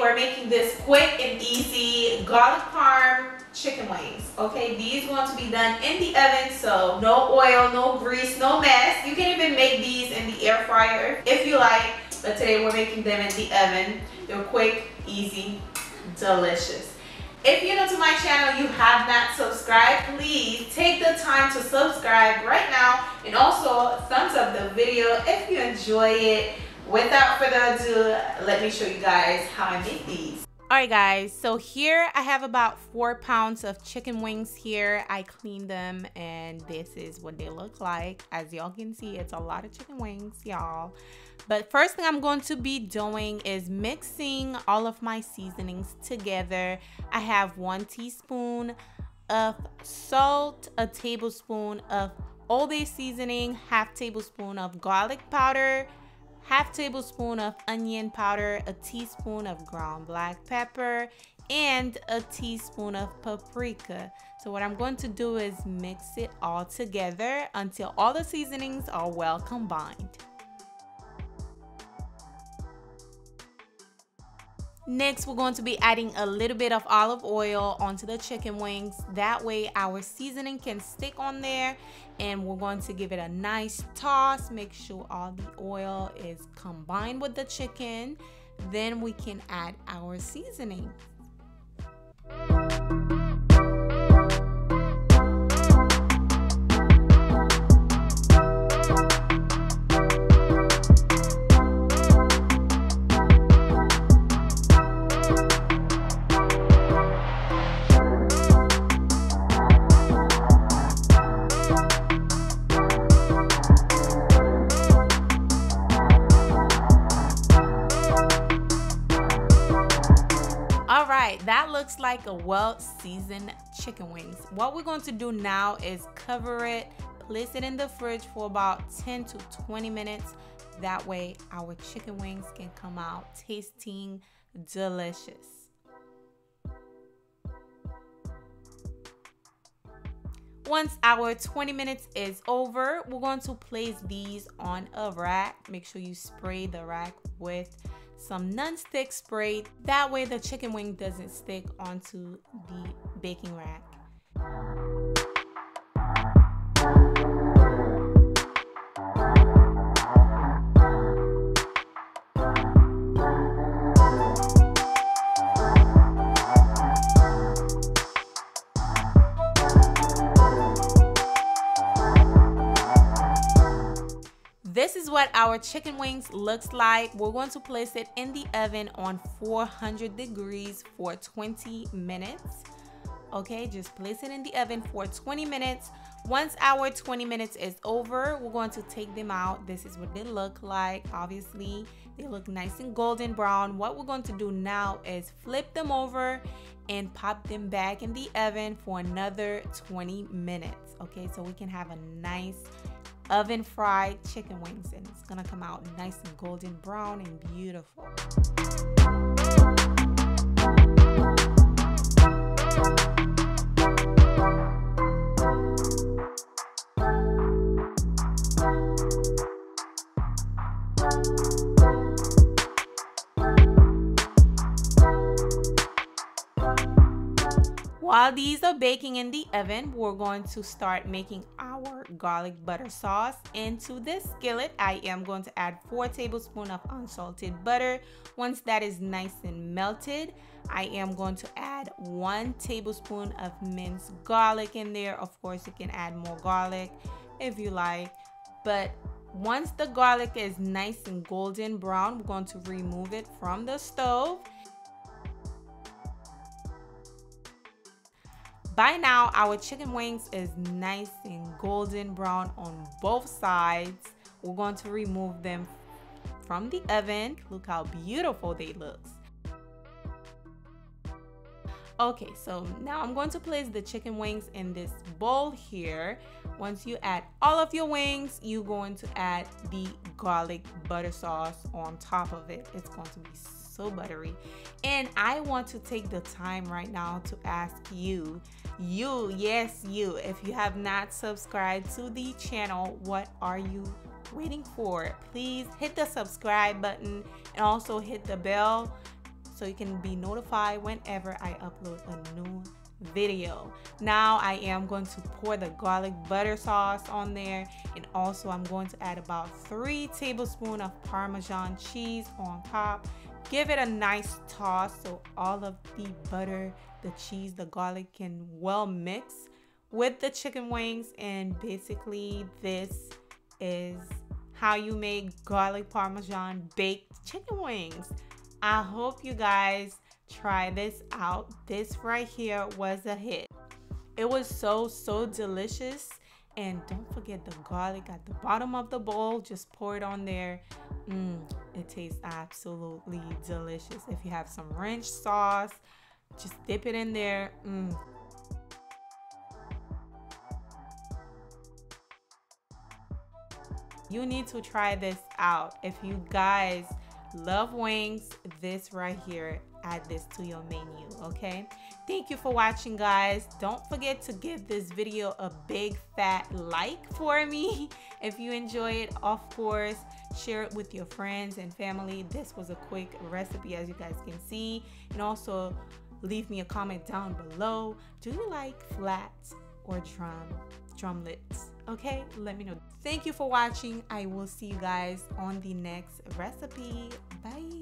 we're making this quick and easy garlic parm chicken wings. Okay, these going to be done in the oven, so no oil, no grease, no mess. You can even make these in the air fryer if you like, but today we're making them in the oven. They're quick, easy, delicious. If you're new to my channel, you have not subscribed, please take the time to subscribe right now, and also thumbs up the video if you enjoy it. Without further ado, let me show you guys how I make these. Alright guys, so here I have about 4 pounds of chicken wings here. I cleaned them and this is what they look like. As y'all can see, it's a lot of chicken wings, y'all. But first thing I'm going to be doing is mixing all of my seasonings together. I have 1 teaspoon of salt, a tablespoon of Old Bay seasoning, half tablespoon of garlic powder, half tablespoon of onion powder, a teaspoon of ground black pepper, and a teaspoon of paprika. So what I'm going to do is mix it all together until all the seasonings are well combined. Next, we're going to be adding a little bit of olive oil onto the chicken wings. That way our seasoning can stick on there, and we're going to give it a nice toss. Make sure all the oil is combined with the chicken. Then we can add our seasoning. Alright, that looks like a well-seasoned chicken wings. What we're going to do now is cover it, place it in the fridge for about 10 to 20 minutes. That way our chicken wings can come out tasting delicious. Once our 20 minutes is over, we're going to place these on a rack. Make sure you spray the rack with some non-stick spray. That way the chicken wing doesn't stick onto the baking rack. This is what our chicken wings looks like. We're going to place it in the oven on 400 degrees for 20 minutes. Okay, just place it in the oven for 20 minutes. Once our 20 minutes is over, we're going to take them out. This is what they look like. Obviously, they look nice and golden brown. What we're going to do now is flip them over and pop them back in the oven for another 20 minutes. Okay, so we can have a nice oven fried chicken wings, and it's gonna come out nice and golden brown and beautiful. While these are baking in the oven, we're going to start making our garlic butter sauce. Into this skillet, I am going to add 4 tablespoons of unsalted butter. Once that is nice and melted, I am going to add 1 tablespoon of minced garlic in there. Of course, you can add more garlic if you like, but once the garlic is nice and golden brown, we're going to remove it from the stove. By now, our chicken wings is nice and golden brown on both sides. We're going to remove them from the oven. Look how beautiful they look. Okay, so now I'm going to place the chicken wings in this bowl here. Once you add all of your wings, you're going to add the garlic butter sauce on top of it. It's going to be so buttery. And I want to take the time right now to ask you, yes you, if you have not subscribed to the channel, what are you waiting for? Please hit the subscribe button and also hit the bell so you can be notified whenever I upload a new video. Now I am going to pour the garlic butter sauce on there, and also I'm going to add about 3 tablespoons of Parmesan cheese on top. Give it a nice toss so all of the butter, the cheese, the garlic can well mix with the chicken wings. And basically this is how you make garlic parmesan baked chicken wings. I hope you guys try this out. This right here was a hit. It was so delicious. And don't forget the garlic at the bottom of the bowl. Just pour it on there. It tastes absolutely delicious. If you have some ranch sauce, just dip it in there. You need to try this out. If you guys love wings, this right here, add this to your menu, okay? Thank you for watching, guys. Don't forget to give this video a big fat like for me. If you enjoy it, of course, share it with your friends and family. This was a quick recipe, as you guys can see. And also leave me a comment down below. Do you like flats or drumlets? Okay, let me know. Thank you for watching. I will see you guys on the next recipe. Bye.